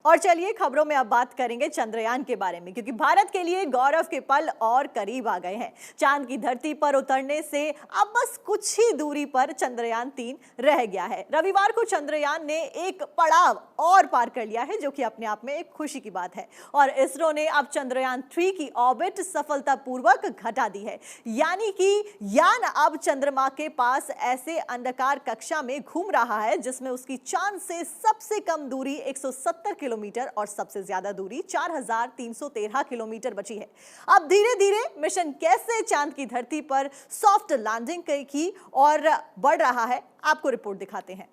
और चलिए खबरों में अब बात करेंगे चंद्रयान के बारे में, क्योंकि भारत के लिए गौरव के पल और करीब आ गए हैं। चांद की धरती पर उतरने से अब बस कुछ ही दूरी पर चंद्रयान 3 रह गया है। रविवार को चंद्रयान ने एक पड़ाव और पार कर लिया है, जो कि अपने आप में एक खुशी की बात है। और इसरो ने अब चंद्रयान 3 की ऑर्बिट सफलतापूर्वक घटा दी है, यानी कि यान अब चंद्रमा के पास ऐसे अंडाकार कक्षा में घूम रहा है जिसमें उसकी चांद से सबसे कम दूरी 170 किलोमीटर और सबसे ज्यादा दूरी 4313 किलोमीटर बची है। अब धीरे धीरे मिशन कैसे चांद की धरती पर सॉफ्ट लैंडिंग की और बढ़ रहा है, आपको रिपोर्ट दिखाते हैं।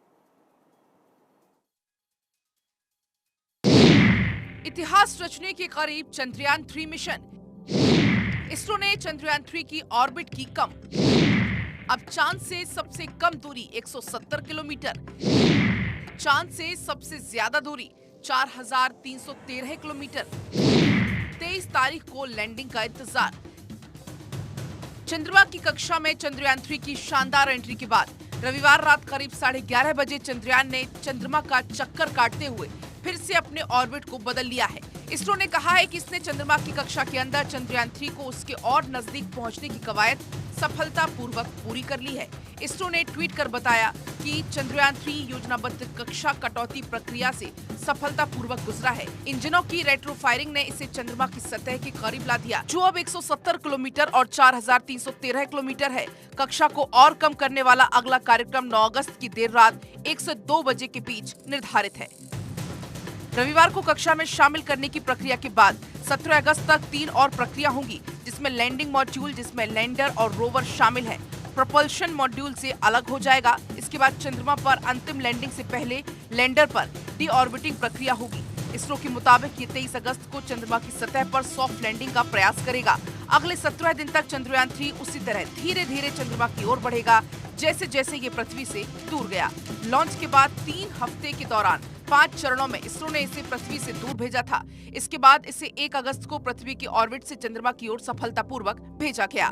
इतिहास रचने के करीब चंद्रयान 3 मिशन। इसरो ने चंद्रयान 3 की ऑर्बिट की कम। अब चांद से सबसे कम दूरी 170 किलोमीटर, चांद से सबसे ज्यादा दूरी 4313 किलोमीटर। 23 तारीख को लैंडिंग का इंतजार। चंद्रमा की कक्षा में चंद्रयान 3 की शानदार एंट्री के बाद रविवार रात करीब 11:30 बजे चंद्रयान ने चंद्रमा का चक्कर काटते हुए फिर से अपने ऑर्बिट को बदल लिया है। इसरो ने कहा है कि इसने चंद्रमा की कक्षा के अंदर चंद्रयान 3 को उसके और नजदीक पहुंचने की कवायद सफलतापूर्वक पूरी कर ली है। इसरो ने ट्वीट कर बताया कि चंद्रयान 3 योजनाबद्ध कक्षा कटौती प्रक्रिया से सफलतापूर्वक गुजरा है। इंजनों की रेट्रो फायरिंग ने इसे चंद्रमा की सतह के करीब ला दिया, जो अब 170 किलोमीटर और 4313 किलोमीटर है। कक्षा को और कम करने वाला अगला कार्यक्रम 9 अगस्त की देर रात 1 से 2 बजे के बीच निर्धारित है। रविवार को कक्षा में शामिल करने की प्रक्रिया के बाद 17 अगस्त तक 3 और प्रक्रिया होंगी, जिसमें लैंडिंग मॉड्यूल, जिसमें लैंडर और रोवर शामिल है, प्रोपल्शन मॉड्यूल से अलग हो जाएगा। इसके बाद चंद्रमा पर अंतिम लैंडिंग से पहले लैंडर पर डीऑर्बिटिंग प्रक्रिया होगी। इसरो के मुताबिक ये 23 अगस्त को चंद्रमा की सतह पर सॉफ्ट लैंडिंग का प्रयास करेगा। अगले 17 दिन तक चंद्रयान 3 उसी तरह धीरे धीरे चंद्रमा की ओर बढ़ेगा, जैसे जैसे ये पृथ्वी से दूर गया। लॉन्च के बाद 3 हफ्ते के दौरान 5 चरणों में इसरो ने इसे पृथ्वी से दूर भेजा था। इसके बाद इसे 1 अगस्त को पृथ्वी की ऑर्बिट से चंद्रमा की ओर सफलतापूर्वक भेजा गया।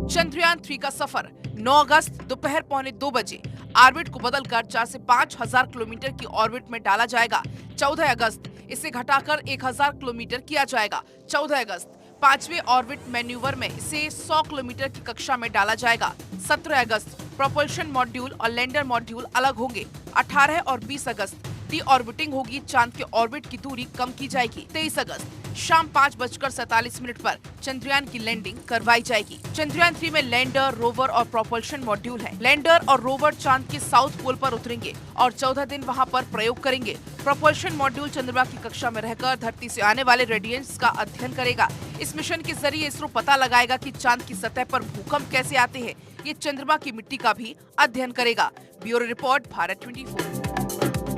चंद्रयान 3 का सफर 9 अगस्त दोपहर 1:45 बजे ऑर्बिट को बदलकर 4 से 5000 किलोमीटर की ऑर्बिट में डाला जाएगा। 14 अगस्त इसे घटाकर 1000 किलोमीटर किया जाएगा। 14 अगस्त 5वें ऑर्बिट मैन्यूवर में इसे 100 किलोमीटर की कक्षा में डाला जाएगा। 17 अगस्त प्रोपल्शन मॉड्यूल और लैंडर मॉड्यूल अलग होंगे। 18 और 20 अगस्त डीऑर्बिटिंग होगी, चांद के ऑर्बिट की दूरी कम की जाएगी। 23 अगस्त शाम 5:47 पर चंद्रयान की लैंडिंग करवाई जाएगी। चंद्रयान 3 में लैंडर, रोवर और प्रोपल्शन मॉड्यूल है। लैंडर और रोवर चांद के साउथ पोल पर उतरेंगे और 14 दिन वहां पर प्रयोग करेंगे। प्रोपल्शन मॉड्यूल चंद्रमा की कक्षा में रहकर धरती से आने वाले रेडिएंट्स का अध्ययन करेगा। इस मिशन के जरिए इसरो पता लगाएगा कि चांद की सतह पर भूकंप कैसे आते हैं। ये चंद्रमा की मिट्टी का भी अध्ययन करेगा। Bureau report, Bharat 24।